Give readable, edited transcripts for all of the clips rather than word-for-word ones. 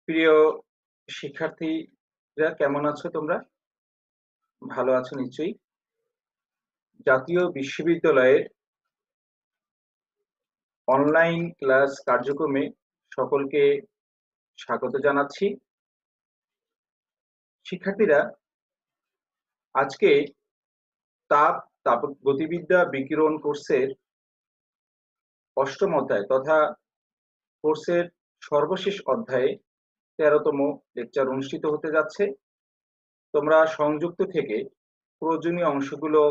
প্রিয় শিক্ষার্থীরা কেমন আছো তোমরা? ভালো আছো নিশ্চয়ই। জাতীয় বিশ্ববিদ্যালয়ের অনলাইন ক্লাস কার্যক্রমে সকলকে স্বাগত জানাচ্ছি। শিক্ষার্থীরা, আজকে তাপগতিবিদ্যা বিকিরণ কোর্সের ৮ম অধ্যায় তথা কোর্সের সর্বশেষ অধ্যায়ে ১৩তম লেকচার অনুষ্ঠিত হতে যাচ্ছে। তোমরা সংযুক্ত থেকে প্রয়োজনীয় অংশগুলো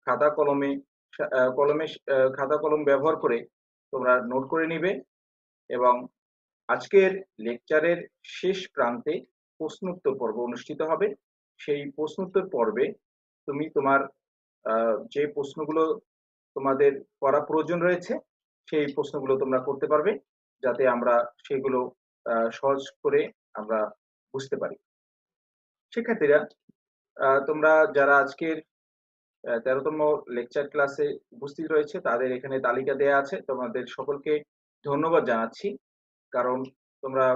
খাতা কলমে খাতা কলম ব্যবহার করে তোমরা নোট করে নিবে এবং আজকের লেকচারের শেষ প্রান্তে প্রশ্নোত্তর পর্ব অনুষ্ঠিত হবে। সেই প্রশ্নোত্তর পর্বে তুমি তোমার যে প্রশ্নগুলো তোমাদের করা প্রয়োজন রয়েছে সেই প্রশ্নগুলো তোমরা করতে পারবে, যাতে আমরা সেগুলো সহজ করে আমরা বুঝতে পারি। শিক্ষার্থীরা, তোমরা যারা আজকের ১৩তম লেকচার ক্লাসে উপস্থিত রয়েছে তাদের এখানে তালিকা দেয়া আছে। তোমাদের সকলকে ধন্যবাদ জানাচ্ছি। কারণ তোমরা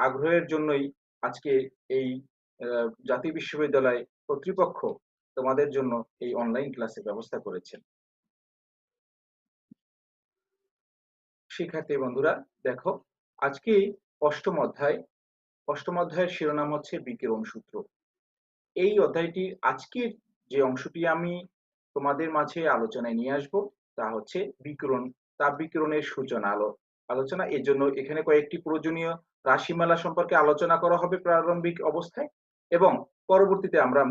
আগ্রহের জন্যই আজকে এই জাতীয় বিশ্ববিদ্যালয় কর্তৃপক্ষ তোমাদের জন্য এই অনলাইন ক্লাসের ব্যবস্থা করেছেন। শিক্ষার্থী বন্ধুরা, দেখো, আজকে অষ্টম অধ্যায়ের শিরোনাম হচ্ছে বিকিরণ সূত্র। এই অধ্যায়টির আজকের যে অংশটি আমি তোমাদের মাঝে আলোচনায় নিয়ে আসব তা হচ্ছে তাপ বিকিরণের সূচনা আলোচনা। এর জন্য এখানে কয়েকটি প্রয়োজনীয় রাশিমালা সম্পর্কে আলোচনা করা হবে প্রারম্ভিক অবস্থায়, এবং পরবর্তীতে আমরা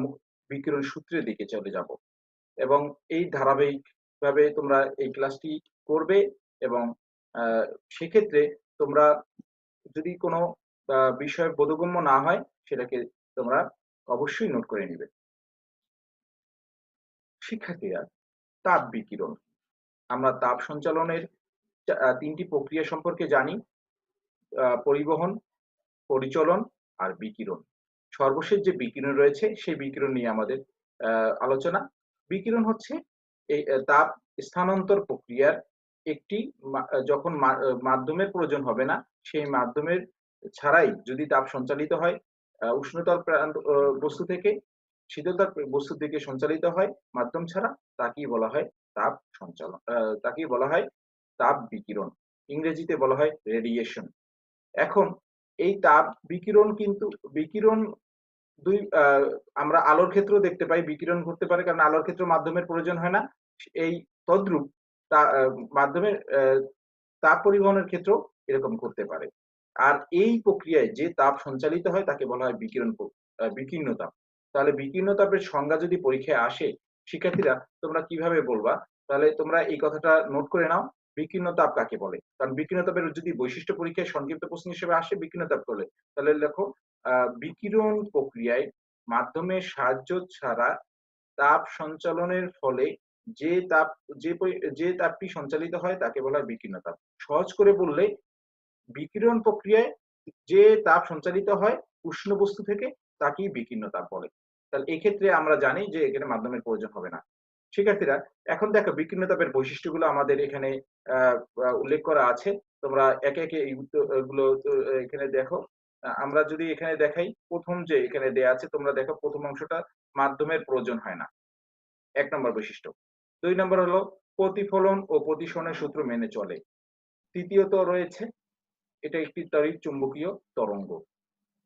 বিকিরণ সূত্রের দিকে চলে যাব এবং এই ধারাবাহিকভাবে তোমরা এই ক্লাসটি করবে। এবং সেক্ষেত্রে তোমরা যদি কোনো বিষয় বোধগম্য না হয় সেটাকে তোমরা অবশ্যই নোট করে নিবে। শিক্ষার্থীরা, তাপ বিকিরণ, আমরা তাপ সঞ্চালনের ৩টি প্রক্রিয়া সম্পর্কে জানি: পরিবহন, পরিচলন আর বিকিরণ। সর্বশেষ যে বিকিরণ রয়েছে সেই বিকিরণ নিয়ে আমাদের আলোচনা। বিকিরণ হচ্ছে এই তাপ স্থানান্তর প্রক্রিয়ার একটি যখন মাধ্যমের প্রয়োজন হবে না, সেই মাধ্যমের ছাড়াই যদি তাপ সঞ্চালিত হয় উষ্ণতর বস্তু থেকে শীতলতর বস্তুর দিকে সঞ্চালিত হয় মাধ্যম ছাড়া, তাকেই বলা হয় তাপ সঞ্চালন, তাকেই বলা হয় তাপ বিকিরণ। ইংরেজিতে বলা হয় রেডিয়েশন। এখন এই তাপ বিকিরণ কিন্তু বিকিরণ দুই আমরা আলোর ক্ষেত্রেও দেখতে পাই বিকিরণ ঘটতে পারে, কারণ আলোর ক্ষেত্রে মাধ্যমের প্রয়োজন হয় না। এই তদ্রূপ মাধ্যমের তাপ পরিবহনের ক্ষেত্রেও এরকম করতে পারে। আর এই প্রক্রিয়ায় যে তাপ সঞ্চালিত হয় তাকে বলা হয় বিকীর্ণ তাপ। তাহলে বিকীর্ণ তাপের সংজ্ঞা যদি পরীক্ষায় আসে, শিক্ষার্থীরা তোমরা কিভাবে বলবা? তাহলে তোমরা এই কথাটা নোট করে নাও, বিকীর্ণ তাপ কাকে বলে। কারণ বিকীর্ণ তাপের যদি বৈশিষ্ট্য পরীক্ষায় সংক্ষিপ্ত প্রশ্ন হিসেবে আসে বিকীর্ণ তাপ বলে, তাহলে লেখো বিকিরণ প্রক্রিয়ায় মাধ্যমের সাহায্য ছাড়া তাপ সঞ্চালনের ফলে যে তাপটি সঞ্চালিত হয় তাকে বলা হয় বিকীর্ণ তাপ। সহজ করে বললে, বিকিরণ প্রক্রিয়ায় যে তাপ সঞ্চালিত হয় উষ্ণ বস্তু থেকে তাকেই বিকীর্ণ তাপ বলে। তাহলে এক্ষেত্রে আমরা জানি যে এখানে মাধ্যমের প্রয়োজন হবে না। শিক্ষার্থীরা, এখন দেখো বিকীর্ণ তাপের বৈশিষ্ট্যগুলো আমাদের এখানে উল্লেখ করা আছে। তোমরা একে একে এইগুলো এখানে দেখো। আমরা যদি এখানে দেখাই, প্রথম যে এখানে দেয়া আছে তোমরা দেখো, প্রথম অংশটা মাধ্যমের প্রয়োজন হয় না, ১ নম্বর বৈশিষ্ট্য। ২ নম্বর হলো প্রতিফলন ও প্রতিসরণের সূত্র মেনে চলে। তৃতীয়ত রয়েছে এটা একটি তড়িৎ চুম্বকীয় তরঙ্গ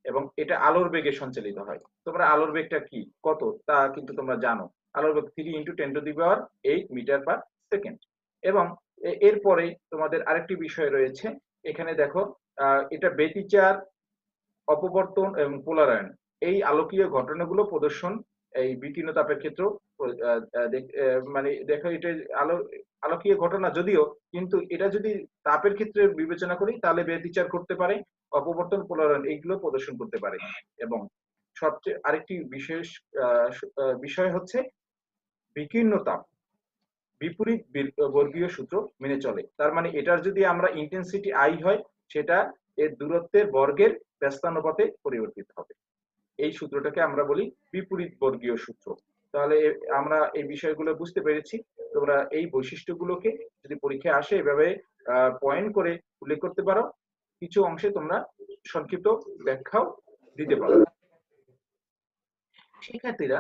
এবং এটা আলোর বেগে সঞ্চালিত হয়। তোমরা আলোর বেগটা কি কত তা কিন্তু তোমরা জানো। আলোর বেগ 3 × 10⁸ মিটার পার সেকেন্ড। এবং এরপরে তোমাদের আরেকটি বিষয় রয়েছে, এখানে দেখো এটা ব্যতিচার, অপবর্তন এবং পোলারায়ন, এই আলোকীয় ঘটনাগুলো প্রদর্শন এই বিকীর্ণ তাপের ক্ষেত্রেও মানে দেখো এটা আলোকীয় ঘটনা যদিও, কিন্তু এটা যদি তাপের ক্ষেত্রে বিবেচনা করি তাহলে ব্যতিচার করতে পারে, অপবর্তন, পোলারায়ন এইগুলো প্রদর্শন করতে পারে। এবং সবচেয়ে আরেকটি বিশেষ বিষয় হচ্ছে বিকীর্ণ তাপ বিপরীত বর্গীয় সূত্র মেনে চলে। তার মানে এটার যদি আমরা ইন্টেন্সিটি আই হয়, সেটা এর দূরত্বের বর্গের ব্যস্তানুপাতে পরিবর্তিত হবে। এই সূত্রটাকে আমরা বলি বিপরীত বর্গীয় সূত্র। তাহলে আমরা এই বিষয়গুলো বুঝতে পেরেছি। তোমরা এই বৈশিষ্ট্যগুলোকে যদি পরীক্ষায় আসে এভাবে পয়েন্ট করে উল্লেখ করতে পারো, কিছু অংশে তোমরা সংক্ষিপ্ত ব্যাখ্যাও দিতে পারো। শিক্ষার্থীরা,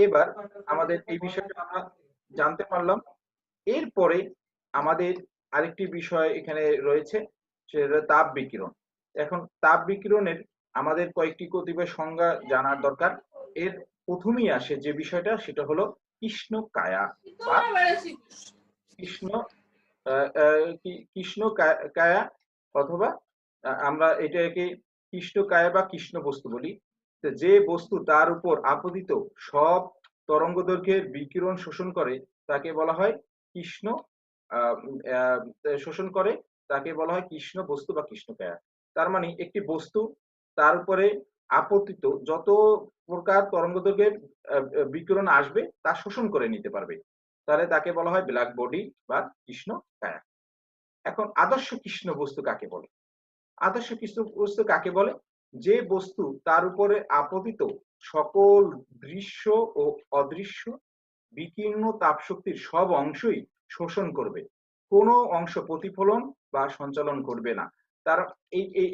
এবার আমাদের এই বিষয়টা আমরা জানতে পারলাম। এরপরে আমাদের আরেকটি বিষয় এখানে রয়েছে, সেটা তাপ বিকিরণ। এখন তাপ বিকিরণের আমাদের কয়েকটি কতিপয় সংজ্ঞা জানার দরকার। এর প্রথমেই আসে যে বিষয়টা, সেটা হলো কৃষ্ণকায়া বা কৃষ্ণ কৃষ্ণকায়া, অথবা আমরা এটাকে কৃষ্ণকায়া বা কৃষ্ণ বস্তু বলি। যে বস্তু তার উপর আপতিত সব তরঙ্গদৈর্ঘ্যের বিকিরণ শোষণ করে তাকে বলা হয় কৃষ্ণ শোষণ করে তাকে বলা হয় কৃষ্ণ বস্তু বা কৃষ্ণকায়া। তার মানে একটি বস্তু তার উপরে আপতিত যত প্রকার তরঙ্গদৈর্ঘ্যের বিকিরণ আসবে তা শোষণ করে নিতে পারবে, তাহলে তাকে বলা হয় ব্ল্যাক বডি বা কৃষ্ণকায়া। এখন আদর্শ কৃষ্ণ বস্তু কাকে বলে? আদর্শ কৃষ্ণ বস্তু কাকে বলে? যে বস্তু তার উপরে আপতিত সকল দৃশ্য ও অদৃশ্য বিকীর্ণ তাপশক্তির সব অংশই শোষণ করবে, কোনো অংশ প্রতিফলন বা সঞ্চালন করবে না। তার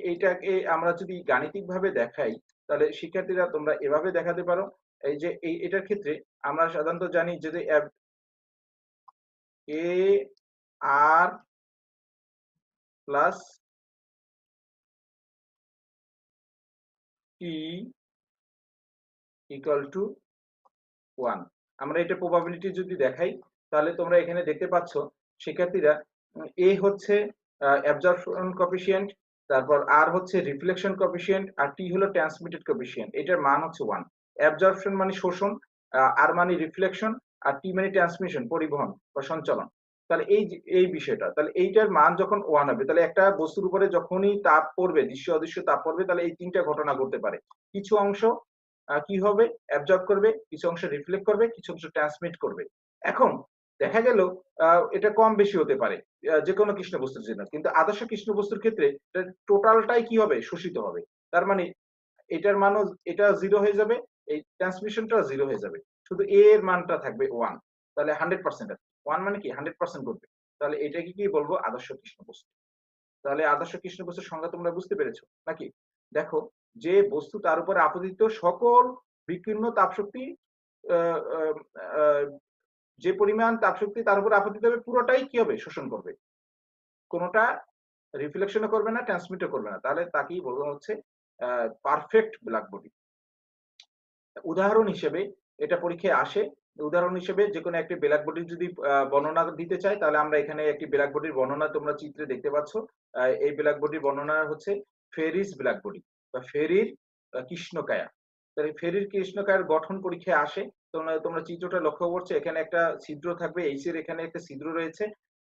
এইটাকে আমরা যদি গাণিতিকভাবে দেখাই, তাহলে শিক্ষার্থীরা তোমরা এভাবে দেখাতে পারো। এই যে এটার ক্ষেত্রে আমরা সাধারণত জানি যদি এ আর প্লাস টি ইকুয়াল টু 1, আমরা এটা প্রবাবিলিটি যদি দেখাই, তাহলে তোমরা এখানে দেখতে পাচ্ছ শিক্ষার্থীরা, এ হচ্ছে অ্যাবজর্পশন কোএফিসিয়েন্ট, তারপর আর হচ্ছে রিফ্লেকশন কোএফিসিয়েন্ট, আর টি হলো ট্রান্সমিটেড কোএফিসিয়েন্ট। এটার মান হচ্ছে 1। অ্যাবজর্পশন মানে শোষণ, আর মানে রিফ্লেকশন, আর টি মানে ট্রান্সমিশন পরিবহন বা সঞ্চালন। তাহলে এই বিষয়টা, তাহলে এইটার মান যখন 1 হবে, তাহলে একটা বস্তুর উপরে যখনই তাপ পড়বে, দৃশ্য অদৃশ্য তাপ পড়বে, তাহলে এই তিনটা ঘটনা ঘটতে পারে। কিছু অংশ কি হবে, অ্যাবজর্ব করবে, কিছু অংশ রিফ্লেক্ট করবে, কিছু অংশ ট্রান্সমিট করবে। এখন দেখা গেল এটা কম বেশি হতে পারে যে কোনো কৃষ্ণ বস্তুর জন্য, কিন্তু আদর্শ কৃষ্ণ বস্তুর ক্ষেত্রে টোটালটাই কি হবে, শোষিত হবে। তার মানে এটার মানও এটা 0 হয়ে যাবে, এই ট্রান্সমিশনটা 0 হয়ে যাবে, শুধু এ এর মানটা থাকবে 1। তাহলে 100% আছে। 1 মানে কি 100% করবে। তাহলে এটাকে কি বলবো, আদর্শ কৃষ্ণ বস্তু। তাহলে আদর্শ কৃষ্ণ বস্তুর সংজ্ঞা তোমরা বুঝতে পেরেছো নাকি? দেখো, যে বস্তু তার উপরে আপতিত সকল বিকীর্ণ তাপশক্তি, যে পরিমাণ তাপশক্তি তার উপর আপতিত হবে পুরোটাই কি হবে, শোষণ করবে, কোনোটা রিফ্লেকশনও করবে না, ট্রান্সমিটও করবে না। তাহলে তাকেই বলা হচ্ছে পারফেক্ট ব্ল্যাক বডি। উদাহরণ হিসেবে এটা পরীক্ষায় আসে। উদাহরণ হিসেবে যে কোনো একটি ব্ল্যাক বডির যদি বর্ণনা দিতে চাই, তাহলে আমরা এখানে একটি ব্ল্যাক বডির বর্ণনা তোমরা চিত্রে দেখতে পাচ্ছ। এই ব্ল্যাক বডির বর্ণনা হচ্ছে ফেরিস ব্ল্যাক বডি বা ফেরির কৃষ্ণকায়া। তাহলে ফেরির কৃষ্ণকায়ার গঠন পরীক্ষায় আসে। তোমরা চিত্রটা লক্ষ্য করছো, এখানে একটা ছিদ্র থাকবে, এইচ এর এখানে একটা ছিদ্র রয়েছে।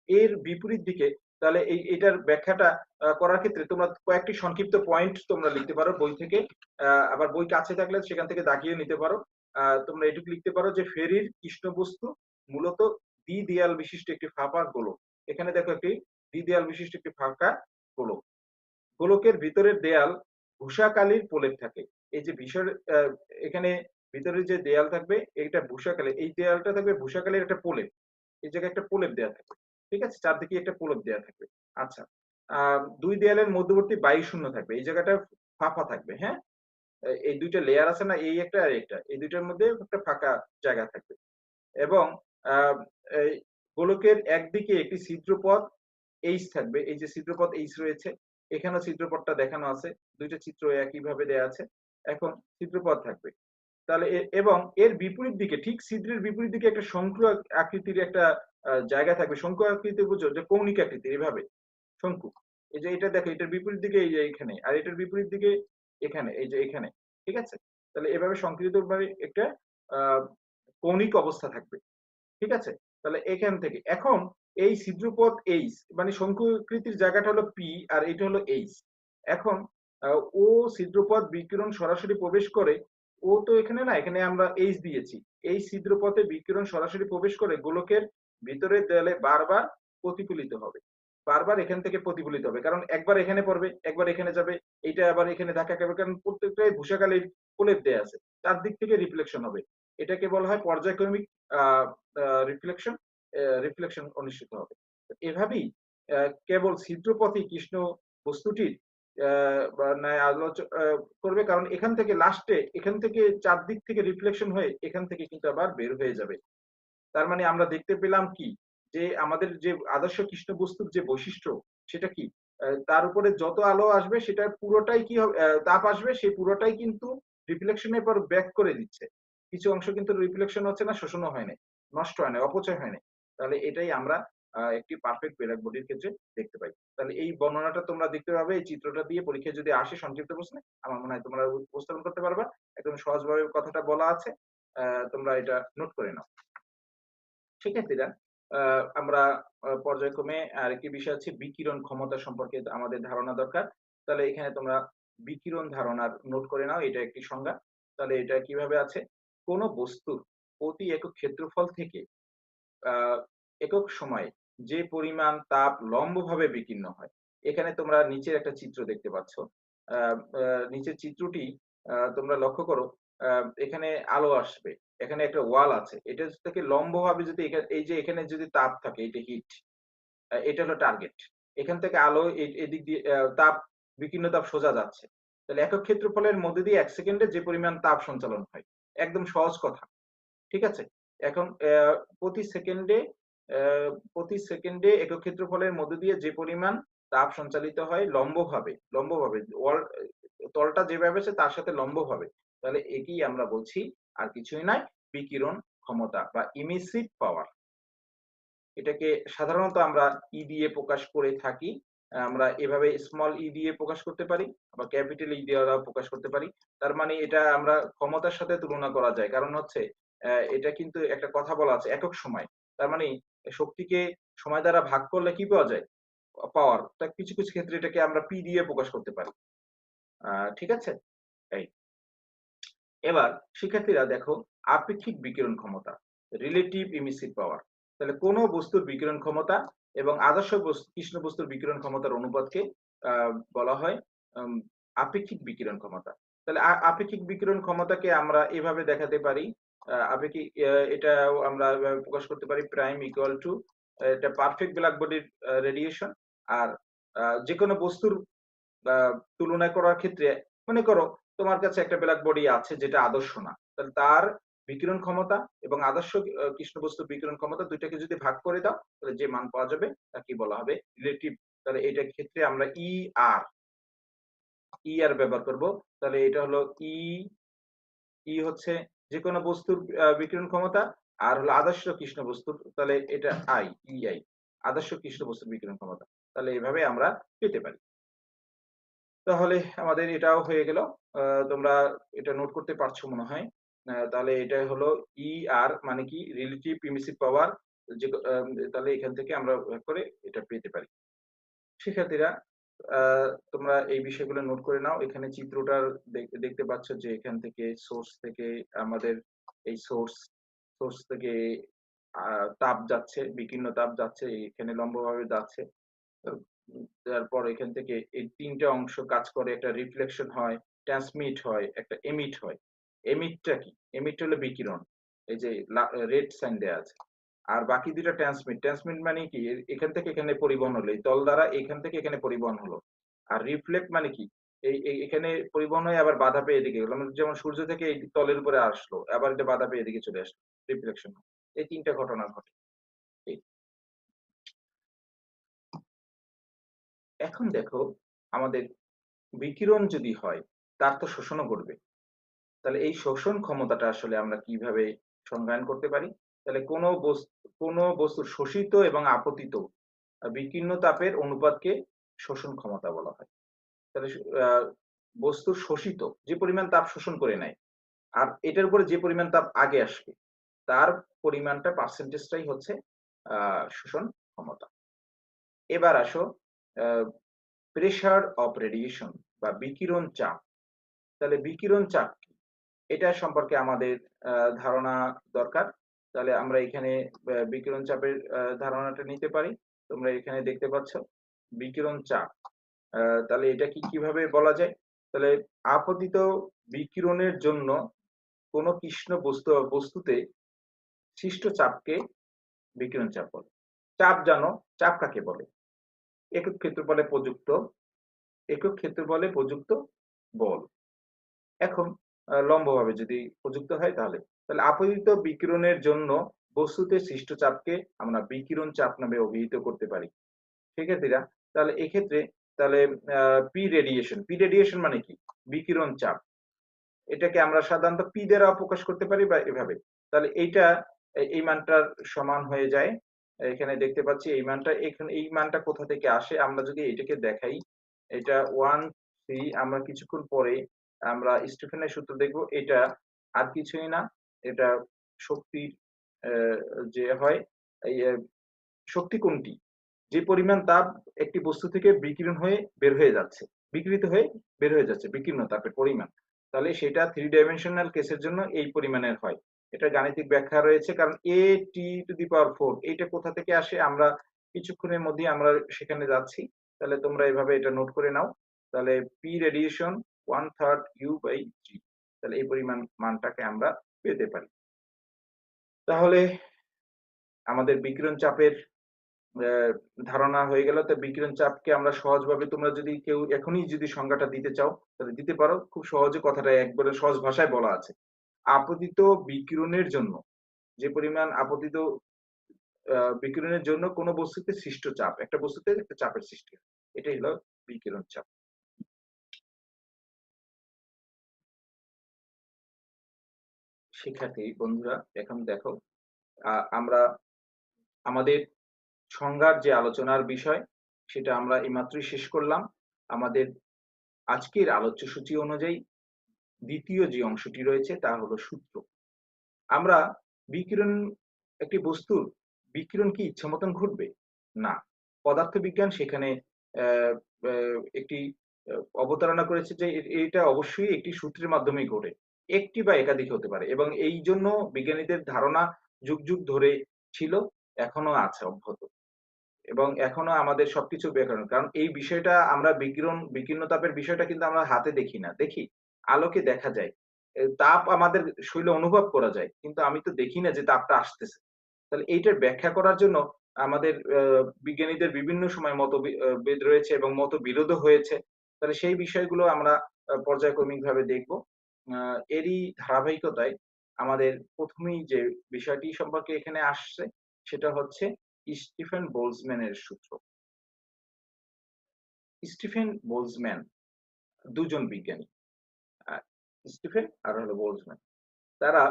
এর বিপরীত দিকে, তাহলে এটার ব্যাখ্যাটা করার ক্ষেত্রে তোমরা কয়েকটি সংক্ষিপ্ত পয়েন্ট তোমরা লিখতে পারো বই থেকে। আবার বই কাছে থাকলে সেখান থেকে দাগিয়ে নিতে পারো। তোমরা এটুকু লিখতে পারো যে ফেরির কৃষ্ণ বস্তু মূলত দ্বিদেয়াল বিশিষ্ট একটি ফাঁপা গোলক। এখানে দেখো একটি দ্বিদেয়াল বিশিষ্ট একটি ফাঁকা গোলক। গোলকের ভিতরের দেয়াল ভূষাকালির প্রলেপ থাকে। এই যে এখানে ভিতরে যে দেয়াল থাকবে এটা ভূষাকালি, এই দেয়ালটা থাকবে ভূষাকালির একটা প্রলেপ। এই জায়গায় একটা প্রলেপ দেওয়া থাকবে, ঠিক আছে, চারদিকে একটা প্রলেপ দেওয়া থাকবে। আচ্ছা, দুই দেয়ালের মধ্যবর্তী বায়ু শূন্য থাকবে, এই জায়গাটা ফাঁপা থাকবে। হ্যাঁ, এই দুইটা লেয়ার আছে না, এই একটা আর একটা, এই দুইটার মধ্যে একটা ফাঁকা জায়গা থাকবে। এবং এই গোলকের একদিকে একটি ছিদ্রপথ এইচ থাকবে, এই যে ছিদ্রপথ এইচ রয়েছে, এখানেও ছিদ্রপথটা দেখানো আছে, দুইটা চিত্র একইভাবে দেয়া আছে। এখন ছিদ্রপথ থাকবে, তাহলে এবং এর বিপরীত দিকে, ঠিক ছিদ্রের বিপরীত দিকে একটা শঙ্কু আকৃতির একটা জায়গা থাকবে। শঙ্কু আকৃতি বুঝো, যে কৌণিক আকৃতির, এভাবে শঙ্কু। এই যে এটা দেখো, এটার বিপরীত দিকে এই যে এখানে, আর এটার বিপরীত দিকে এখানে, এই যে এখানে, ঠিক আছে। তাহলে এভাবে সংকৃত ভাবে একটা কৌণিক অবস্থা থাকবে, ঠিক আছে। তাহলে এখান থেকে এখন এই ছিদ্রপথ এইচ মানে শঙ্কুকৃতির জায়গাটা হলো পি, আর এটা হলো এইচ। এখন ও ছিদ্রপথ বিকিরণ সরাসরি প্রবেশ করে, ও তো এখানে না, এখানে আমরা এইচ দিয়েছি। এই ছিদ্রপথে বিকিরণ সরাসরি প্রবেশ করে গোলকের ভিতরের দেয়ালে বারবার প্রতিফলিত হবে, বারবার এখান থেকে প্রতিফলিত হবে, কারণ একবার এখানে পড়বে, একবার এখানে যাবে, এইটা আবার এখানে ধাক্কা খাবে, কারণ প্রত্যেকটাই ভূষাকালের প্রলেপ দেয়া আছে, চারদিক থেকে রিফ্লেকশন হবে। এটাকে বলা হয় পর্যায়ক্রমিক রিফ্লেকশন, রিফ্লেকশন অনুষ্ঠিত হবে। এভাবেই কেবল ছিদ্রপথে কৃষ্ণ বস্তুটির করবে, কারণ এখান থেকে লাস্টে এখান থেকে চারদিক থেকে রিফ্লেকশন হয়ে এখান থেকে কিন্তু আবার বের হয়ে যাবে। তার মানে আমরা দেখতে পেলাম কি, যে আমাদের যে আদর্শ কৃষ্ণ বস্তুর যে বৈশিষ্ট্য সেটা কি, তার উপরে যত আলো আসবে সেটা পুরোটাই কি হবে, তাপ আসবে সেই পুরোটাই কিন্তু রিফ্লেকশনের পর ব্যাক করে দিচ্ছে। কিছু অংশ কিন্তু রিফ্লেকশন হচ্ছে না, শোষণও হয় না, নষ্ট হয় না, অপচয় হয় না। তাহলে এটাই আমরা একটি পারফেক্ট ব্ল্যাক বডির ক্ষেত্রে দেখতে পাই। তাহলে এই বর্ণনাটা তোমরা দেখতে পাবে এই চিত্রটা দিয়ে, পরীক্ষায় যদি আসে সংক্ষিপ্ত প্রশ্নে আমার মনে হয় তোমরা উপস্থাপন করতে পারবা। একদম সহজভাবে কথাটা বলা আছে, তোমরা এটা নোট করে নাও। শিক্ষার্থীরা, আমরা পর্যায়ক্রমে আরেকটি বিষয় আছে বিকিরণ ক্ষমতা সম্পর্কে আমাদের ধারণা দরকার। তাহলে এখানে তোমরা বিকিরণ ধারণার নোট করে নাও, এটা একটি সংজ্ঞা। তাহলে এটা কিভাবে আছে? কোন বস্তুর প্রতি একক ক্ষেত্রফল থেকে একক সময়ে যে পরিমাণ তাপ লম্বভাবে বিকীর্ণ হয়। এখানে তোমরা নিচের একটা চিত্র দেখতে পাচ্ছ। আ আ নিচের চিত্রটি তোমরা লক্ষ্য করো। আ এখানে আলো আসবে। এখানে একটা ওয়াল আছে। এটা থেকে লম্বভাবে যদি এই যে এখানে যদি তাপ থাকে, এটা হিট। এটা হলো টার্গেট। এখান থেকে আলো এদিক দিয়ে তাপ, বিকীর্ণ তাপ সোজা যাচ্ছে। তাহলে একক ক্ষেত্রফলের মধ্যে দিয়ে ১ সেকেন্ডে যে পরিমাণ তাপ সঞ্চালন হয়। একদম সহজ কথা। ঠিক আছে? এখন প্রতি সেকেন্ডে একক ক্ষেত্রফলের মধ্য দিয়ে যে পরিমাণ তাপ সঞ্চালিত হয় লম্বভাবে তলটা যেভাবে আছে তার সাথে লম্বভাবে। তাহলে একেই আমরা বলছি আর কিছুই নয়, বিকিরণ ক্ষমতা বা ইমিসিভ পাওয়ার। এটাকে সাধারণত আমরা ই দিয়ে প্রকাশ করে থাকি। আমরা এভাবে স্মল ই দিয়ে প্রকাশ করতে পারি, আবার ক্যাপিটাল ই দিয়েও প্রকাশ করতে পারি। তার মানে এটা আমরা ক্ষমতার সাথে তুলনা করা যায়। কারণ হচ্ছে এটা কিন্তু একটা কথা বলা আছে একক সময়। তার মানে শক্তিকে সময় দ্বারা ভাগ করলে কি পাওয়া যায়? পাওয়ার। তা কিছু ক্ষেত্রে এটাকে আমরা পি দিয়ে প্রকাশ করতে পারি। আ ঠিক আছে? এই। এবার শিক্ষার্থীরা দেখো, আপেক্ষিক বিকিরণ ক্ষমতা, রিলেটিভ ইমিসিভ পাওয়ার। তাহলে কোন বস্তুর বিকিরণ ক্ষমতা এবং আদর্শ কৃষ্ণ বস্তুর বিকিরণ ক্ষমতার অনুপাতকে বলা হয় উম, আপেক্ষিক বিকিরণ ক্ষমতা। তাহলে আপেক্ষিক বিকিরণ ক্ষমতাকে আমরা এভাবে দেখাতে পারি। আপেক্ষিক এটাও আমরা এভাবে প্রকাশ করতে পারি, প্রাইম ইকুয়াল টু এটা পারফেক্ট ব্ল্যাক বডির রেডিয়েশন। আর যে কোনো বস্তুর তুলনা করার ক্ষেত্রে মনে করো তোমার কাছে একটা ব্ল্যাক বডি আছে যেটা আদর্শ না, তাহলে তার বিকিরণ ক্ষমতা এবং আদর্শ কৃষ্ণ বস্তুর বিকিরণ ক্ষমতা দুইটাকে যদি ভাগ করে দাও, তাহলে যে মান পাওয়া যাবে তাকে বলা হবে রিলেটিভ। তাহলে এটার ক্ষেত্রে আমরা আর ব্যবহার করব। তাহলে এটা হলো হচ্ছে যে কোনো বস্তুর বিকিরণ ক্ষমতা, আর হলো আদর্শ কৃষ্ণ বস্তুর, তাহলে এটা আই আদর্শ কৃষ্ণ বস্তুর বিকিরণ ক্ষমতা। তাহলে এভাবে আমরা পেতে পারি। তাহলে আমাদের এটাও হয়ে গেল। তোমরা এটা নোট করতে পারছো মনে হয়। তাহলে এটা হলো মানে কি, রিলেটিভ ইমিসিভ পাওয়ার। যে তাহলে এখান থেকে আমরা ভাগ করে এটা পেতে পারি। শিক্ষার্থীরা, আ তোমরা এই বিষয়গুলো নোট করে নাও। এখানে চিত্রটার দেখতে পাচ্ছ যে এখান থেকে সোর্স থেকে আমাদের এই সোর্স থেকে আ তাপ যাচ্ছে, বিকীর্ণ তাপ যাচ্ছে, এখানে লম্বভাবে যাচ্ছে। তারপর এখান থেকে এই ৩ টা অংশ কাজ করে, একটা রিফ্লেকশন হয়, ট্রান্সমিট হয়, একটা এমিট হয়। এমিটটা কি? এমিট হলো বিকিরণ। এই যে রেড সাইন দেয়া আছে। আর বাকি ২ টা ট্রান্সমিট। ট্রান্সমিট মানে কি? এখান থেকে এখানে পরিবহন হলো। এই তল দ্বারা এখান থেকে এখানে পরিবহন হলো। আর রিফ্লেক্ট মানে কি? এখানে পরিবহন হয়ে আবার বাধা পেয়ে এদিকে গেল। মানে যেমন সূর্য থেকে এই তলের উপরে আসলো, আবার এটা বাধা পেয়ে এদিকে চলে আসলো। রিফ্লেকশন। এই ৩ টা ঘটনা ঘটে। এই। এখন দেখো, আমাদের বিকিরণ যদি হয় তার তো শোষণও ঘটবে। তাহলে এই শোষণ ক্ষমতাটা আসলে আমরা কিভাবে সংজ্ঞায়ন করতে পারি? তাহলে কোন বস্তুর শোষিত এবং আপতিত বিকীর্ণ তাপের অনুপাতকে শোষণ ক্ষমতা বলা হয়। তাহলে বস্তুর শোষিত যে পরিমাণ তাপ শোষণ করে নেয়, আর এটার উপরে যে পরিমাণ তাপ আগে আসবে তার পরিমাণটা পার্সেন্টেজটাই হচ্ছে শোষণ ক্ষমতা। এবার আসো প্রেসার অফ রেডিয়েশন বা বিকিরণ চাপ। তাহলে বিকিরণ চাপ কি? এটা সম্পর্কে আমাদের ধারণা দরকার। তাহলে আমরা এখানে বিকিরণ চাপের ধারণাটা নিতে পারি। তোমরা এখানে দেখতে পাচ্ছ বিকিরণ চাপ। আ তাহলে এটা কিভাবে বলা যায়? তাহলে আপতিত বিকিরণের জন্য কোন কৃষ্ণ বস্তুতে সৃষ্ট চাপকে বিকিরণ চাপ বলে। চাপ জানো, চাপ কাকে বলে? একক ক্ষেত্রফলে প্রযুক্ত একক ক্ষেত্রফলে প্রযুক্ত বল। এখন লম্বভাবে যদি প্রযুক্ত হয় তাহলে আপতিত বিকিরণের জন্য বস্তুতে সৃষ্ট চাপকে আমরা বিকিরণ চাপ নামে অভিহিত করতে পারি। শিক্ষার্থীরা, তাহলে এক্ষেত্রে তাহলে পি রেডিয়েশন মানে কি? বিকিরণ চাপ। এটাকে আমরা সাধারণত পি দ্বারা প্রকাশ করতে পারি বা এভাবে। তাহলে এইটা এই মানটার সমান হয়ে যায়। এখানে দেখতে পাচ্ছি এই মানটা, এখানে এই মানটা কোথা থেকে আসে? আমরা যদি এটাকে দেখাই, এটা 1 3 আমরা কিছুক্ষণ পরে আমরা স্টিফেনের সূত্র দেখব। এটা আর কিছুই না। এটা শক্তির যে হয় এই শক্তি কোনটি? যে পরিমাণ তাপ একটি বস্তু থেকে বিকিরণ হয়ে বের হয়ে যাচ্ছে, বিকিরিত হয়ে বের হয়ে যাচ্ছে, বিকীর্ণ তাপের পরিমাণ। তাহলে সেটা 3 ডাইমেনশনাল কেসের জন্য এই পরিমাণের হয়। এটা গাণিতিক ব্যাখ্যা রয়েছে, কারণ AT⁴ এইটা কোথা থেকে আসে আমরা কিছুক্ষণের মধ্যেই আমরা সেখানে যাচ্ছি। তাহলে তোমরা এভাবে এটা নোট করে নাও। তাহলে P রেডিয়েশন 1/3 U/G। তাহলে এই পরিমাণ মানটাকে আমরা পেতে পারি। তাহলে আমাদের বিকিরণ চাপের ধারণা হয়ে গেল। তো বিকিরণ চাপকে আমরা সহজভাবে, তোমরা যদি কেউ এখনই যদি সংজ্ঞাটা দিতে চাও তাহলে দিতে পারো। খুব সহজে কথাটা একবারে সহজ ভাষায় বলা আছে। আপতিত বিকিরণের জন্য যে পরিমাণ আপতিত বিকিরণের জন্য কোন বস্তুতে সৃষ্ট চাপ, একটা বস্তুতে একটা চাপের সৃষ্টি হয়। এটাই হলো বিকিরণ চাপ। শিক্ষার্থী বন্ধুরা, এখন দেখো আমরা আমাদের সংজ্ঞার যে আলোচনার বিষয় সেটা আমরা এইমাত্রই শেষ করলাম। আমাদের আজকের আলোচ্য সূচি অনুযায়ী দ্বিতীয় যে অংশটি রয়েছে তা হলো সূত্র। আমরা বিকিরণ, একটি বস্তুর বিকিরণ কি ইচ্ছা মতন ঘটবে? না। পদার্থবিজ্ঞান সেখানে একটি অবতারণা করেছে যে এটা অবশ্যই একটি সূত্রের মাধ্যমেই ঘটে। একটি বা একাধিক হতে পারে, এবং এই জন্য বিজ্ঞানীদের ধারণা যুগ যুগ ধরে ছিল, এখনো আছে অব্যাহত, এবং এখনো আমাদের সবকিছু ব্যাকরণ। কারণ এই বিষয়টা আমরা বিকীর্ণ তাপের বিষয়টা কিন্তু আমরা হাতে দেখি না। দেখি? আলোকে দেখা যায়। তাপ আমাদের শরীরে অনুভব করা যায়। কিন্তু আমি তো দেখি না যে তাপটা আসতেছে। তাহলে এইটার ব্যাখ্যা করার জন্য আমাদের বিজ্ঞানীদের বিভিন্ন সময় বেদ রয়েছে এবং মতবিরোধও হয়েছে। তাহলে সেই বিষয়গুলো আমরা পর্যায়ক্রমিকভাবে দেখব। এরই ধারাবাহিকতায় আমাদের ১ম এই যে বিষয়টি সম্পর্কে এখানে আসছে সেটা হচ্ছে স্টিফেন বোলজম্যানের সূত্র। স্টিফেন বোলজম্যান ২ জন বিজ্ঞানী। আ স্টিফেন আর হলো বোলজম্যান। তারা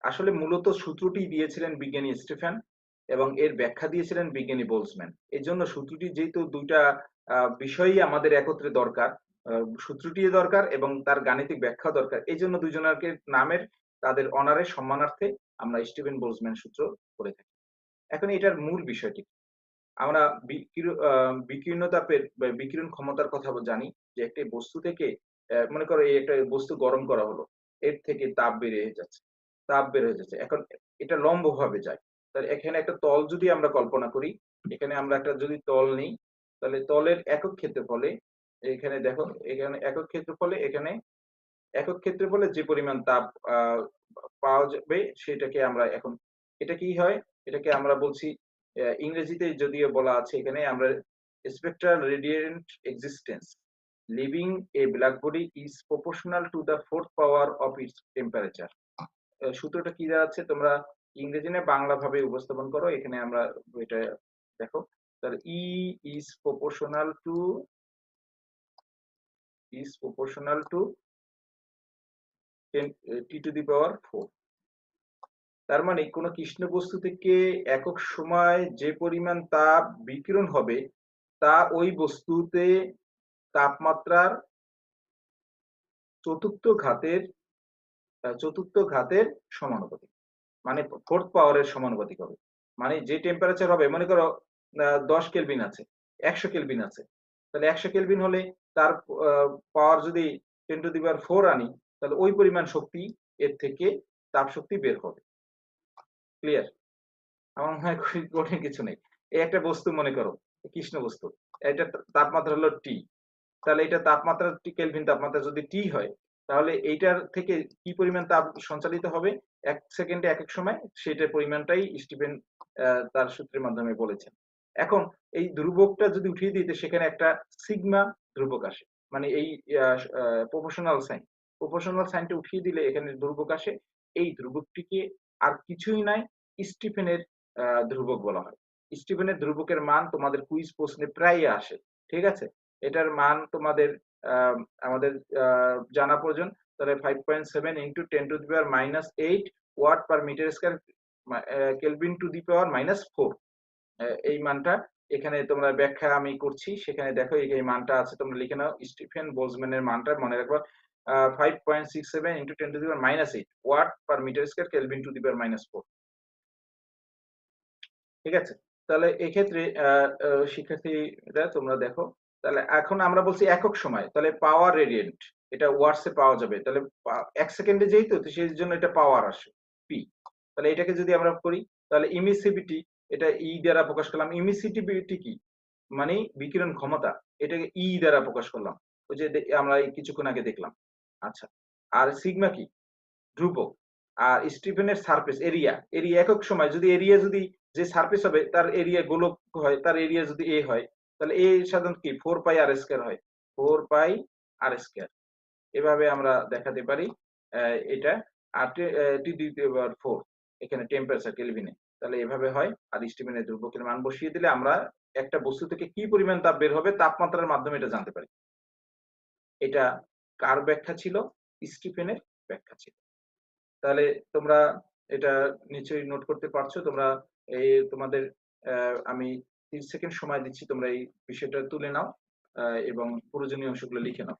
আসলে মূলত সূত্রটি দিয়েছিলেন বিজ্ঞানী স্টিফেন, এবং এর ব্যাখ্যা দিয়েছিলেন বিজ্ঞানী বোলজম্যান। এজন্য সূত্রটি যেহেতু ২ টা বিষয়ই আমাদের একত্রে দরকার, আ সূত্রটিও দরকার এবং তার গাণিতিক ব্যাখ্যাও দরকার। এজন্য ২ জনাকে নামের তাদের অনারে সম্মানার্থে আমরা স্টিফেন বোলজম্যান সূত্র করে থাকি। এখন এটার মূল বিষয়টি কি? আমরা বিকীর্ণ তাপের বা বিকিরণ ক্ষমতার কথা জানি যে একটি বস্তু থেকে মনে করো এই একটা বস্তু গরম করা হলো। এর থেকে তাপ বের হয়ে যাচ্ছে। তাপ বের হয়ে যাচ্ছে। এখন এটা লম্বভাবে যায়। তাহলে এখানে একটা তল যদি আমরা কল্পনা করি, এখানে আমরা একটা যদি তল নিই, তাহলে তলের একক ক্ষেত্রফলে এখানে দেখো, এখানে একক ক্ষেত্রফলে এখানে একক ক্ষেত্রফলে যে পরিমাণ তাপ আ পাওয়া যাবে সেটাকে আমরা এখন, এটা কি হয়? এটাকে আমরা বলছি, ইংরেজিতে যদিও বলা আছে এখানে, আমরা spectral radiant existence leaving a black body is proportional to the fourth power of its temperature। সূত্রটা কি দাঁড়াচ্ছে? তোমরা ইংরেজি না বাংলা ভাবে উপস্থাপন করো। এখানে আমরা এটা দেখো। তাহলে is proportional to 10 T⁴। তার মানে কোন কৃষ্ণ বস্তু থেকে একক সময় যে পরিমাণ তাপ বিকিরণ হবে তা ওই বস্তুতে তাপমাত্রার চতুর্থ ঘাতের চতুর্থ ঘাতের সমানুপাতিক। মানে 4th পাওয়ারের সমানুপাতিক হবে। মানে যে টেম্পারেচার হবে, মনে করো 10 কেলভিন আছে, 100 কেলভিন আছে। তাহলে 100 কেলভিন হলে তার পাওয়ার যদি 10⁴ আনি, তাহলে ওই পরিমাণ শক্তি এর থেকে তাপ শক্তি বের হবে। ক্লিয়ার? আমার মনে হয় খুবই কঠিন কিছু নেই। এই একটা বস্তু মনে করো, কৃষ্ণ বস্তু। এটার তাপমাত্রা হলো T। তাহলে এটা তাপমাত্রা কেলভিন তাপমাত্রা যদি T হয়, তাহলে এইটার থেকে কি পরিমাণ তাপ সঞ্চালিত হবে ১ সেকেন্ডে একেক সময়, সেটার পরিমাণটাই স্টিফেন তার সূত্রের মাধ্যমে বলেছেন। এখন এই ধ্রুবকটা যদি উঠিয়ে দিই, সেখানে একটা সিগমা ধ্রুবক আসে। মানে এই প্রপোর্শনাল সাইন। প্রপোর্শনাল সাইনটা উঠিয়ে দিলে এখানে ধ্রুবক আসে। এই ধ্রুবকটিকে আর কিছুই নাই, স্টিফেনের ধ্রুবক বলা হয়। স্টিফেনের ধ্রুবকের মান তোমাদের কুইজ প্রশ্নে প্রায়ই আসে। ঠিক আছে? এটার মান তোমাদের আ আমাদের জানা প্রয়োজন। তাহলে 5.7 × 10⁻⁻8 watt per metre square kelvin to the power -4। এই মানটা এখানে তোমরা ব্যাখ্যা আমি করছি, সেখানে দেখো এই মানটা আছে, তোমরা লিখে নাও। স্টিফেন বোলজম্যানের মানটা মনে রাখবা 5.67 × 10⁻8 watt per metre square kelvin to the power -4। ঠিক আছে? তাহলে এক্ষেত্রে শিক্ষার্থীরা তোমরা দেখো, তাহলে এখন আমরা বলছি একক সময়, তাহলে পাওয়ার রেডিয়েন্ট এটা ওয়াটস এ পাওয়া যাবে। তাহলে 1 সেকেন্ডে যেহেতু, তো সেই জন্য এটা পাওয়ার আসে পি। তাহলে এটাকে যদি আমরা করি, তাহলে ইমিসিভিটি এটা ই দ্বারা প্রকাশ করলাম। ইমিসিভিটি কি? মানে বিকিরণ ক্ষমতা, এটাকে ই দ্বারা প্রকাশ করলাম। ওই যে আমরা এই কিছুক্ষণ আগে দেখলাম। আচ্ছা। আর সিগমা কি? ধ্রুবক। আর স্টিফেনের সারফেস এরিয়া, এরিয়া একক সময় যদি এরিয়া যদি যে সারফেস হবে তার এরিয়া গোলক হয়, তার এরিয়া যদি এ হয়, তাহলে এ সাধারণত কি 4 পাই আর স্কয়ার হয়। 4 পাই আর স্কয়ার। এভাবে আমরা দেখাতে পারি এটা। আর টি টু দি পাওয়ার 4 এখানে টেম্পারেচার কেলভিনে। তাহলে এভাবে হয়। আর স্টিফেনের ধ্রুবকের মান বসিয়ে দিলে আমরা একটা বস্তু থেকে কি পরিমাণ তাপ বের হবে তাপমাত্রার মাধ্যমে এটা জানতে পারি। এটা কার ব্যাখ্যা ছিল? স্টিফেনের ব্যাখ্যা ছিল। তাহলে তোমরা এটা নিশ্চয়ই নোট করতে পারছো। তোমরা এই তোমাদের আমি ৩০ সেকেন্ড সময় দিচ্ছি। তোমরা এই বিষয়টা তুলে নাও এবং প্রয়োজনীয় অংশগুলো লিখে নাও।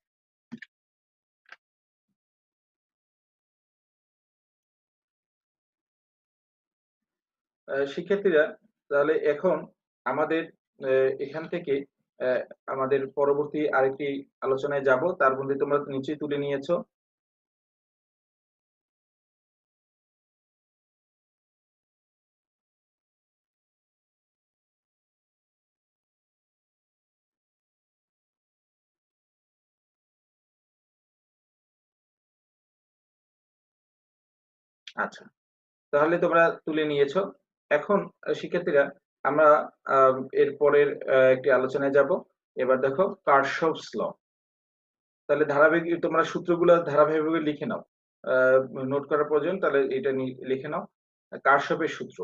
শিক্ষার্থীরা, তাহলে এখন আমাদের এখান থেকে অ্যা আমাদের পরবর্তী আরেকটি আলোচনায় যাব। তার মধ্যে তোমরা নিশ্চয়ই তুলে নিয়েছো। আচ্ছা। তাহলে তোমরা তুলে নিয়েছো। এখন শিক্ষার্থীরা, আমরা আ এর পরের একটি আলোচনায় যাব। এবার দেখো কারশফস ল। তাহলে ধারাবাহিক তোমরা সূত্রগুলো ধারাবাহিকভাবে লিখে নাও। আ নোট করার প্রয়োজন, তাহলে এটা লিখে নাও। কারশফের সূত্র।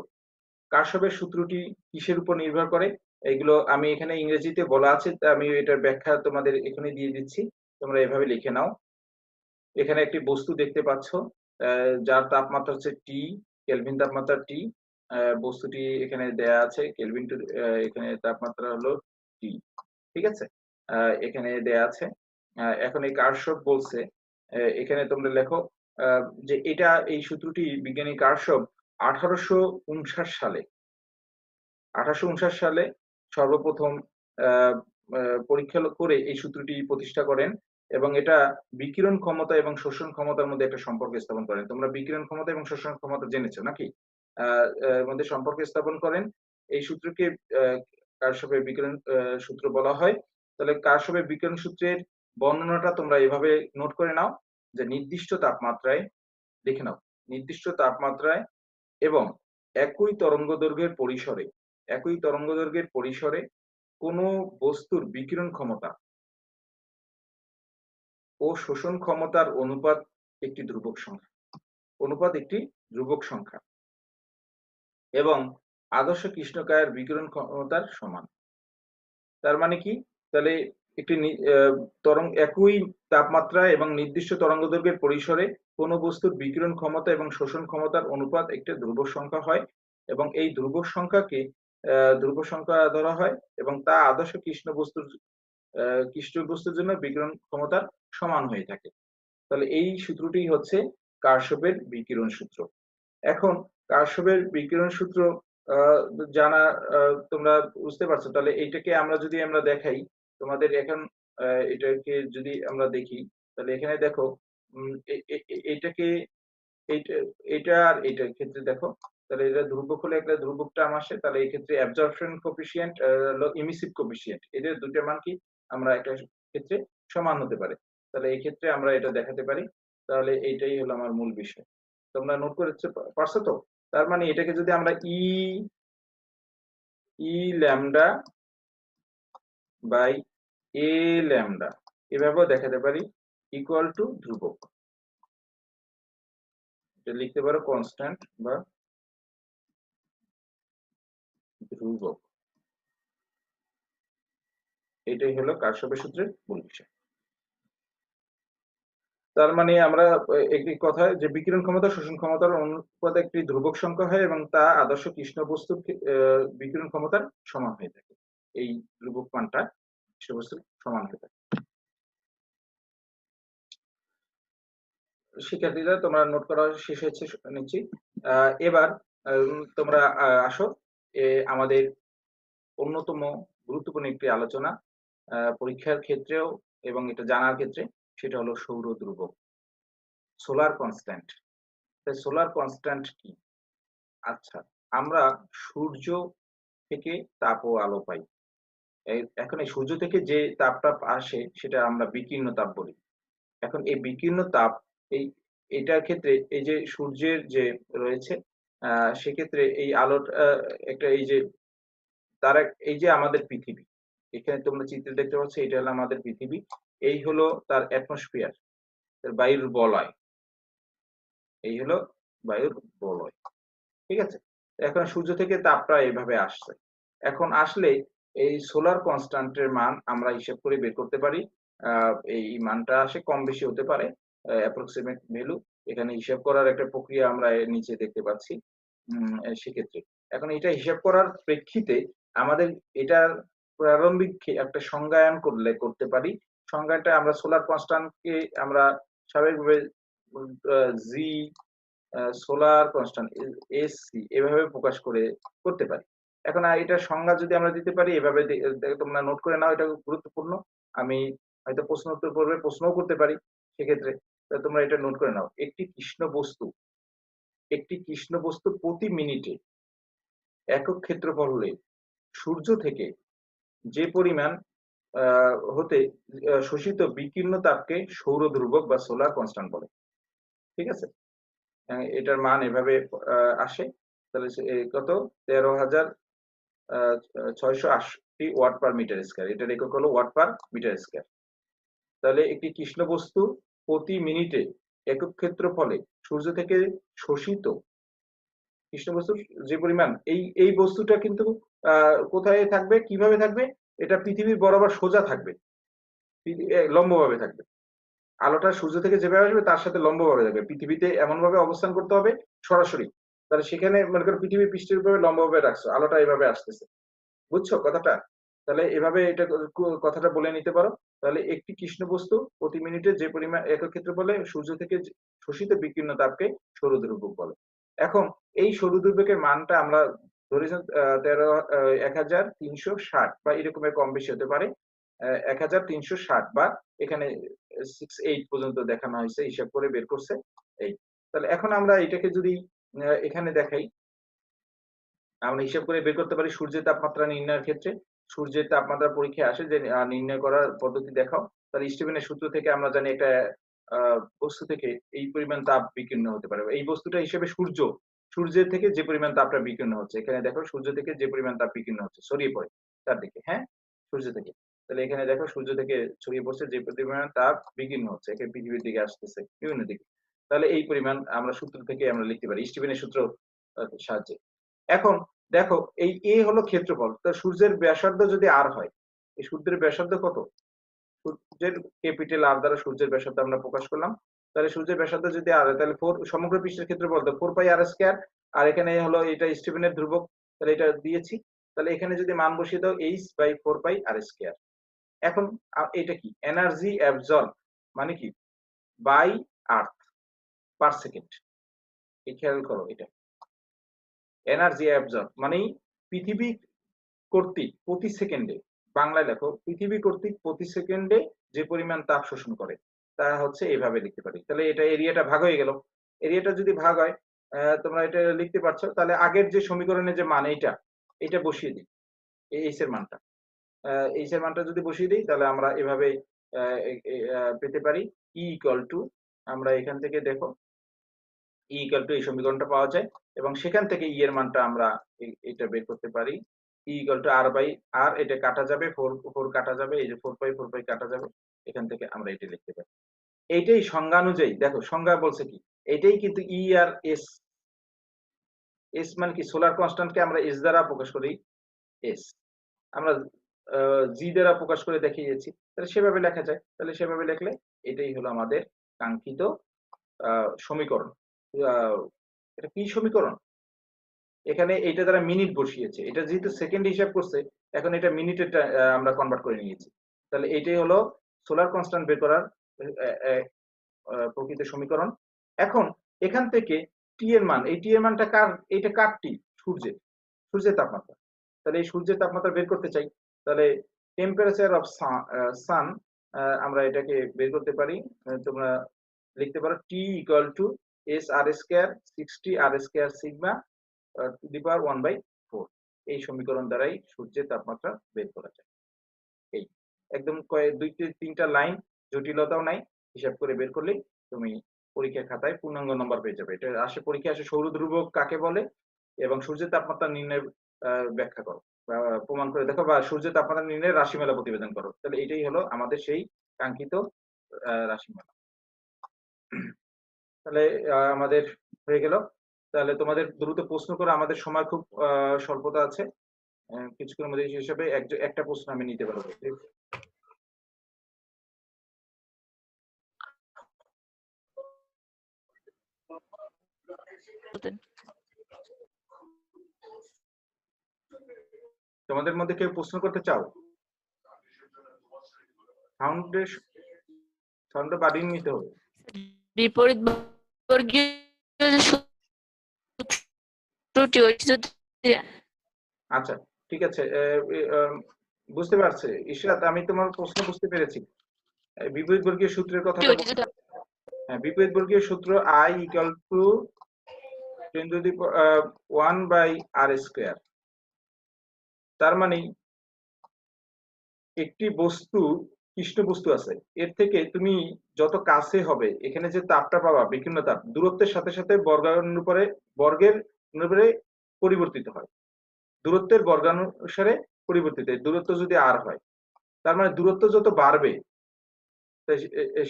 কারশফের সূত্রটি কিসের উপর নির্ভর করে? এগুলো আমি এখানে ইংরেজিতে বলা আছে, আমি এটার ব্যাখ্যা তোমাদের এখানে দিয়ে দিচ্ছি। তোমরা এভাবে লিখে নাও। এখানে একটি বস্তু দেখতে পাচ্ছ, যার তাপমাত্রা হচ্ছে T, কেলভিন তাপমাত্রা T। বস্তুটি এখানে দেয়া আছে কেলভিন টু, এখানে তাপমাত্রা হলো T। ঠিক আছে? আ এখানে দেয়া আছে। এখন এই কারশফ বলছে, এখানে তোমরা লেখো আ যে এই সূত্রটি বিজ্ঞানী কারশফ 1859 সালে 1859 সালে সর্বপ্রথম আ আ পরীক্ষা করে এই সূত্রটি প্রতিষ্ঠা করেন এবং এটা বিকিরণ ক্ষমতা এবং শোষণ ক্ষমতার মধ্যে একটা সম্পর্ক স্থাপন করেন। তোমরা বিকিরণ ক্ষমতা এবং শোষণ ক্ষমতা জেনেছো নাকি? আ এর মধ্যে সম্পর্ক স্থাপন করেন। এই সূত্রকে আ কারশফের বিকিরণ সূত্র বলা হয়। তাহলে কারশফের বিকিরণ সূত্রের বর্ণনাটা তোমরা এভাবে নোট করে নাও যে নির্দিষ্ট তাপমাত্রায়, লিখে নাও। নির্দিষ্ট তাপমাত্রায় এবং একই তরঙ্গদৈর্ঘ্যের পরিসরে, একই তরঙ্গদৈর্ঘ্যের পরিসরে কোনো বস্তুর বিকিরণ ক্ষমতা ও শোষণ ক্ষমতার অনুপাত একটি ধ্রুবক সংখ্যা। অনুপাত একটি ধ্রুবক সংখ্যা এবং আদর্শ কৃষ্ণকায়ের বিকিরণ ক্ষমতার সমান। তার মানে কি? তাহলে একটি একই তাপমাত্রা এবং নির্দিষ্ট তরঙ্গদৈর্ঘ্যের পরিসরে কোনো বস্তুর বিকিরণ ক্ষমতা এবং শোষণ ক্ষমতার অনুপাত একটা ধ্রুবক সংখ্যা হয় এবং এই ধ্রুবক সংখ্যাকে ধ্রুবক সংখ্যা ধরা হয় এবং তা আদর্শ কৃষ্ণ বস্তুর জন্য বিকিরণ ক্ষমতার সমান হয়ে থাকে। তাহলে এই সূত্রটি হচ্ছে কারশফের বিকিরণ সূত্র। এখন কারশফের বিকিরণ সূত্র আ জানা, তোমরা বুঝতে পারছো। তাহলে এইটাকে আমরা দেখাই, তোমাদের এখন এটাকে যদি আমরা দেখি, তাহলে এখানে দেখো উম এ এ এ এইটাকে এইটা এটা আর এইটার ক্ষেত্রে দেখো, তাহলে এটা ধ্রুবক হলে একটা ধ্রুবক টার্ম আসে। তাহলে এই ক্ষেত্রে অ্যাবজর্পশন কোএফিসিয়েন্ট হলো ইমিসিভ কোএফিসিয়েন্ট। এদের দুইটার মান কি আমরা একটা ক্ষেত্রে সমান হতে পারে। তাহলে এই ক্ষেত্রে আমরা এটা দেখাতে পারি। তাহলে এইটাই হলো আমার মূল বিষয়। তোমরা নোট করতে পারছো তো? তার মানে এটাকে যদি আমরা ই ল্যামডা বাই এ ল্যামডা এভাবেও দেখাতে পারি ইকুয়াল টু ধ্রুবক। এটা লিখতে পারো কনস্ট্যান্ট বা ধ্রুবক। এটাই হলো কারশফের সূত্রের মূল বিষয়। তার মানে আমরা একটি কথায় যে বিকিরণ ক্ষমতা শোষণ ক্ষমতার অনুপাতে একটি ধ্রুবক সংখ্যা হয় এবং তা আদর্শ কৃষ্ণ বস্তুর বিকিরণ ক্ষমতার সমান হয়ে থাকে। এই ধ্রুবক মানটা কৃষ্ণ বস্তুর সমান হয়ে থাকে। শিক্ষার্থীরা তোমরা নোট করা শেষ হয়েছে নিচ্ছি। এবার তোমরা আসো আমাদের অন্যতম গুরুত্বপূর্ণ একটি আলোচনা পরীক্ষার ক্ষেত্রেও এবং এটা জানার ক্ষেত্রে, সেটা হলো সৌর ধ্রুবক, সোলার কনস্ট্যান্ট। সোলার কনস্ট্যান্ট কি? আচ্ছা, আমরা সূর্য থেকে তাপ ও আলো পাই। এখন এই সূর্য থেকে যে তাপটা আসে সেটা আমরা বিকীর্ণ তাপ বলি। এখন এই বিকীর্ণ তাপ এই এটার ক্ষেত্রে এই যে সূর্যের যে রয়েছে সেক্ষেত্রে এই আলোটা একটা এই যে এই যে আমাদের পৃথিবী, এখানে তোমরা চিত্রে দেখতে পাচ্ছ এটা হলো আমাদের পৃথিবী, এই হলো তার অ্যাটমসফিয়ার, বায়ুর বলয়, এই হলো বায়ুর বলয়। ঠিক আছে? এখন সূর্য থেকে তাপটা এভাবে আসছে। এখন আসলে এই সোলার কনস্ট্যান্টের মান আমরা হিসাব করে বের করতে পারি। এই মানটা আসে কম বেশি হতে পারে। অ্যাপ্রক্সিমেট ভ্যালু এখানে হিসাব করার একটা প্রক্রিয়া আমরা এর নিচে দেখতে পাচ্ছি। সেক্ষেত্রে এখন এটা হিসাব করার প্রেক্ষিতে আমাদের এটার প্রারম্ভিক একটা সংজ্ঞায়ন করতে পারি। সংজ্ঞাটা আমরা সোলার কনস্ট্যান্টকে আমরা স্বাভাবিকভাবে জি সোলার কনস্ট্যান্ট এসসি এভাবে প্রকাশ করতে পারি। এখন এটার সংজ্ঞা যদি আমরা দিতে পারি এভাবে তোমরা নোট করে নাও, এটা গুরুত্বপূর্ণ। আমি হয়তো প্রশ্ন উত্তর পর্বে প্রশ্নও করতে পারি সেক্ষেত্রে, তোমরা এটা নোট করে নাও। একটি কৃষ্ণ বস্তু প্রতি মিনিটে একক ক্ষেত্রফল হলে সূর্য থেকে যে পরিমাণ হতে শোষিত বিকীর্ণ তাপকে সৌর ধ্রুবক বা সোলার কনস্ট্যান্ট বলে। ঠিক আছে? এটার মান এভাবে আসে। তাহলে কত 13,680 ওয়াট পার মিটার স্কয়ার। এটার একক হলো ওয়াট পার মিটার স্কয়ার। তাহলে একটি কৃষ্ণ বস্তু প্রতি মিনিটে একক ক্ষেত্রফলে সূর্য থেকে শোষিত কৃষ্ণ বস্তুর যে পরিমাণ, এই বস্তুটা কিন্তু কোথায় থাকবে, কিভাবে থাকবে? এটা পৃথিবীর বরাবর সোজা থাকবে, লম্বভাবে থাকবে। আলোটা সূর্য থেকে যেভাবে আসবে তার সাথে লম্বভাবে থাকবে। পৃথিবীতে এমনভাবে অবস্থান করতে হবে সরাসরি। তাহলে সেখানে মনে করো পৃথিবীর পৃষ্ঠের উপরে লম্বভাবে রাখছো, আলোটা এভাবে আসতেছে। বুঝছো কথাটা? তাহলে এভাবে এটা কথাটা বলে নিতে পারো। তাহলে একটি কৃষ্ণ বস্তু প্রতি মিনিটে যে পরিমাণ একক ক্ষেত্রফলে সূর্য থেকে শোষিত বিকীর্ণ তাপকে সৌরধ্রুবক বলে। এখন এই সৌরধ্রুবকের মানটা আমরা ধরে 1360 বা এরকমের কম বেশি হতে পারে। 1360 বা এখানে 68 পর্যন্ত দেখানো হয়েছে, হিসাব করে বের করছে এই। তাহলে এখন আমরা এটাকে যদি এখানে দেখাই, আমরা হিসাব করে বের করতে পারি সূর্যের তাপমাত্রা নির্ণয়ের ক্ষেত্রে। সূর্যের তাপমাত্রা পরীক্ষায় আসে যে নির্ণয় করার পদ্ধতি দেখাও। তাহলে স্টিফেনের সূত্র থেকে আমরা জানি একটা বস্তু থেকে এই পরিমাণ তাপ বিকীর্ণ হতে পারে। এই বস্তুটা হিসেবে সূর্যের থেকে যে পরিমাণ তাপটা বিকীর্ণ হচ্ছে, এখানে দেখো সূর্য থেকে যে পরিমাণ তাপ বিকীর্ণ হচ্ছে ছড়িয়ে পড়ে তার দিকে, হ্যাঁ? সূর্য থেকে। তাহলে এখানে দেখো সূর্য থেকে ছড়িয়ে পড়ছে যে পরিমাণ তাপ বিকীর্ণ হচ্ছে, এখানে পৃথিবীর দিকে আসতেছে বিভিন্ন দিকে। তাহলে এই পরিমাণ আমরা সূত্র থেকে আমরা লিখতে পারি স্টিফেনের সূত্র সাহায্যে। এখন দেখো এই এ হলো ক্ষেত্রফল। তা সূর্যের ব্যাসার্ধ যদি আর হয়, এই সূর্যের ব্যাসার্ধ কত? সূর্যের ক্যাপিটাল আর দ্বারা সূর্যের ব্যাসার্ধ আমরা প্রকাশ করলাম। তাহলে সূর্যের ব্যাসার্ধ যদি আর হয় তাহলে 4 সমগ্র পৃষ্ঠের ক্ষেত্রফল তো 4 পাই আর স্কয়ার। আর এখানে হলো এটা স্টিফেনের ধ্রুবক, তাহলে এটা দিয়েছি। তাহলে এখানে যদি মান বসিয়ে দাও h by 4 pi r square. এখন এটা কি? এনার্জি অ্যাবজর্ব মানে কি? By earth per second. এই খেয়াল করো এটা। এনার্জি অ্যাবজর্ব মানেই পৃথিবী কর্তৃক প্রতি সেকেন্ডে, বাংলায় লেখো পৃথিবী কর্তৃক প্রতি সেকেন্ডে যে পরিমাণ তাপ শোষণ করে তা হচ্ছে এইভাবে লিখতে পারি। তাহলে এটা এরিয়াটা ভাগ হয়ে গেল। এরিয়াটা যদি ভাগ হয় তোমরা এটা লিখতে পারছো। তাহলে আগের যে সমীকরণের যে মান এটা বসিয়ে দিই, এইচ এর মানটা, এইচ এর মানটা যদি বসিয়ে দিই তাহলে আমরা এভাবে পেতে পারি ই ইকুয়াল টু, আমরা এখান থেকে দেখো ই ইকুয়াল টু এই সমীকরণটা পাওয়া যায় এবং সেখান থেকে ই এর মানটা আমরা এটা বের করতে পারি E equal to R by R, এটা কাটা যাবে, 4 কাটা যাবে, এই যে 4 পাই কাটা যাবে, এখান থেকে আমরা এটা লিখতে পারি। এইটাই সংজ্ঞা অনুযায়ী, দেখো সংজ্ঞা বলছে কি, এটাই কিন্তু ই আর এস, এস মানে কি, সোলার কনস্ট্যান্টকে আমরা এস দ্বারা প্রকাশ করি, এস আমরা জি দ্বারা প্রকাশ করে দেখিয়েছি, তাহলে সেভাবে লেখা যায়, তাহলে সেভাবে লিখলে এটাই হলো আমাদের কাঙ্ক্ষিত সমীকরণ। আহ, এটা কি সমীকরণ, এখানে এইটা দ্বারা মিনিট বসিয়েছে, এটা যেহেতু সেকেন্ড হিসাব করছে, এখন এটা মিনিটে আমরা কনভার্ট করে নিয়েছি, তাহলে এইটাই হলো সোলার কনস্ট্যান্ট বের করার প্রকৃত সমীকরণ। এখন এখান থেকে টি এর মান, এই টি এর মানটা কার, এইটা কার টি, সূর্যের, সূর্যের তাপমাত্রা, তাহলে এই সূর্যের তাপমাত্রা বের করতে চাই, তাহলে টেম্পারেচার অফ সান, আমরা এটাকে বের করতে পারি, তোমরা লিখতে পারো T equal to S R square 60 R square sigma to the power 1/4, এই সমীকরণ দ্বারাই সূর্যের তাপমাত্রা বের করা যায়। এই একদম দুই তিনটা লাইন, জটিলতাও নাই, হিসাব করে বের করলেই তুমি পরীক্ষার খাতায় পূর্ণাঙ্গ নম্বর পেয়ে যাবে। এটা পরীক্ষায় আসে সৌর ধ্রুবক কাকে বলে এবং সূর্যের তাপমাত্রা নির্ণয় ব্যাখ্যা করো বা প্রমাণ করে দেখো, বা সূর্যের তাপমাত্রা নির্ণয়ের রাশিমালা প্রতিবেদন করো, তাহলে এটাই হলো আমাদের সেই কাঙ্ক্ষিত রাশিমালা। তাহলে আমাদের হয়ে গেল। তাহলে তোমাদের দ্রুত প্রশ্ন করে, আমাদের সময় খুব স্বল্পতা আছে, কিছুক্ষণের মধ্যে হিসেবে একটা প্রশ্ন আমি নিতে পারবো। তোমাদের মধ্যে কেউ প্রশ্ন করতে চাও? সাউন্ডটা বাড়িয়ে নিতে হবে। বিপরীত বর্গীয় সূত্রটি আচ্ছা ঠিক আছে, বুঝতে পারছি ইশরাত, আমি তোমার প্রশ্ন বুঝতে পেরেছি। বিপরীত বর্গীয় সূত্রের কথাটা বলতে, হ্যাঁ, বিপরীত বর্গীয় সূত্র I ইকুয়াল টু 10⁻1/r²। তার মানে একটি বস্তু, কৃষ্ণ বস্তু আছে, এর থেকে তুমি যত কাছে হবে, এখানে যে তাপটা পাবা, বিকিরণ তাপ দূরত্বের সাথে সাথে বর্গের অনুপাতে পরিবর্তিত হয়, দূরত্বের বর্গানুসারে পরিবর্তিত হয়, দূরত্ব যদি আর হয়, তার মানে দূরত্ব যত বাড়বে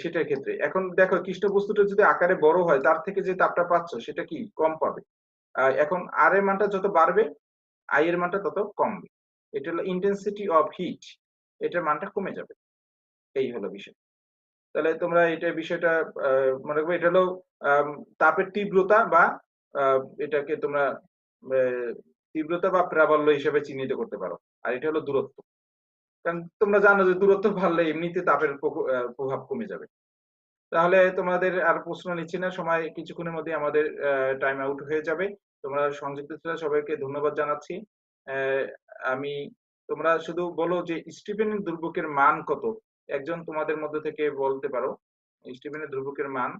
সেটার ক্ষেত্রে, এখন দেখো কৃষ্ণ বস্তুটা যদি আকারে বড় হয়, তার থেকে যে তাপটা পাচ্ছ সেটা কি কম পাবে, এখন আর এর মানটা যত বাড়বে আই এর মানটা তত কমবে, এটা হলো ইন্টেন্সিটি অফ হিট, এটার মানটা কমে যাবে, এই হলো বিষয়। তাহলে তোমরা এটা বিষয়টা মনে করবে, এটা হলো তাপের তীব্রতা বা এটাকে তোমরা তীব্রতা বা প্রাবল্য হিসেবে চিহ্নিত করতে পারো, আর এটা হলো দূরত্ব, কারণ তোমরা জানো যে দূরত্ব বাড়লে এমনিতে তাপের প্রভাব কমে যাবে। তাহলে তোমাদের আর প্রশ্ন নিচ্ছি না, সময় কিছুক্ষণের মধ্যে আমাদের টাইম আউট হয়ে যাবে। তোমরা সংযুক্ত ছিল, সবাইকে ধন্যবাদ জানাচ্ছি। আমি, তোমরা শুধু বলো যে স্টিফেনের দুর্ভোগের মান কত, একজন তোমাদের মধ্যে থেকে বলতে পারো স্টিফেনের দুর্ভোগের মান,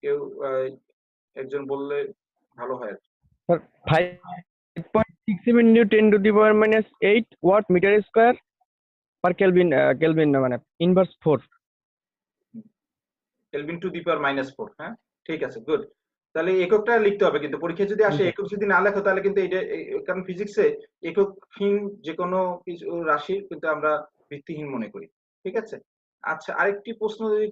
কেউ একজন বললে ভালো হয়। Sir, 5.67 into 10 to the power minus 8 watt meter square per Kelvin, Kelvin মানে inverse 4. Kelvin to the power -4, হ্যাঁ ঠিক আছে, গুড। তাহলে এককটা লিখতে হবে, কিন্তু পরীক্ষায় যদি আসে একক যদি না লেখো তাহলে কিন্তু এটা, কারণ ফিজিক্সে এককহীন যে কোনো কিছু রাশি কিন্তু আমরা ভিত্তিহীন মনে করি, ঠিক আছে। আচ্ছা, আরেকটি প্রশ্ন যদি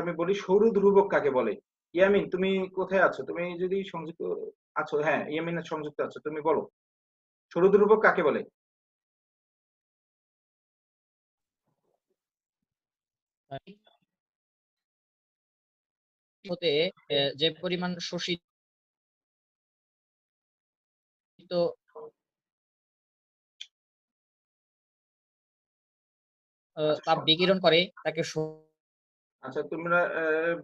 আমি বলি, সৌর ধ্রুবক কাকে বলে? ইয়ামিন, তুমি কোথায় আছো? তুমি যদি সংযুক্ত আছো, হ্যাঁ ইয়ামিন সংযুক্ত আছো, তুমি বলো সৌর ধ্রুবক কাকে বলে? হতে যে পরিমাণ শোষিত তাপ বিকিরণ করে তাকে আচ্ছা, তোমরা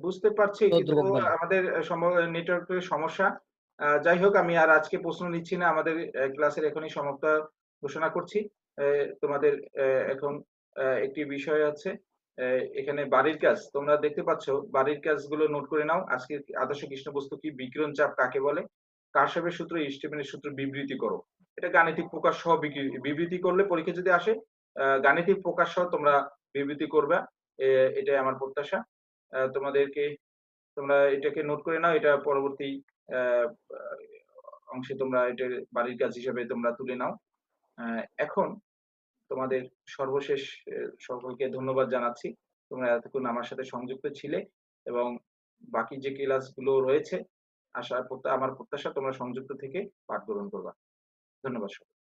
বুঝতে পারছি, কিন্তু ধ্রুবক বলে। আমাদের নেটওয়ার্কের সমস্যা। যাই হোক, আমি আর আজকে প্রশ্ন নিচ্ছি না, আমাদের ক্লাসের এখনই সমাপ্ত ঘোষণা করছি। তোমাদের এখন একটি বিষয় আছে, এখানে বাড়ির কাজ তোমরা দেখতে পাচ্ছ, বাড়ির কাজগুলো নোট করে নাও। আজকে আদর্শ কৃষ্ণ বস্তু কি, বিকিরণ চাপ কাকে বলে, কারশফের সূত্র, স্টিফেনের সূত্র বিবৃতি করো। এটা গাণিতিক প্রকাশ সহ বিবৃতি করলে পরীক্ষা যদি আসে, গাণিতিক প্রকাশ সহ তোমরা বিবৃতি করবে, এটাই আমার প্রত্যাশা। তোমাদেরকে, তোমরা এটাকে নোট করে নাও, এটা পরবর্তী অংশে তোমরা এটা বাড়ির কাজ হিসেবে তোমরা তুলে নাও। এখন তোমাদের সর্বশেষ সকলকে ধন্যবাদ জানাচ্ছি। তোমরা এতক্ষণ আমার সাথে সংযুক্ত ছিলে এবং বাকি যে ক্লাসগুলো রয়েছে আমার প্রত্যাশা তোমরা সংযুক্ত থেকে পাঠ গ্রহণ করবা। ধন্যবাদ সকলকে।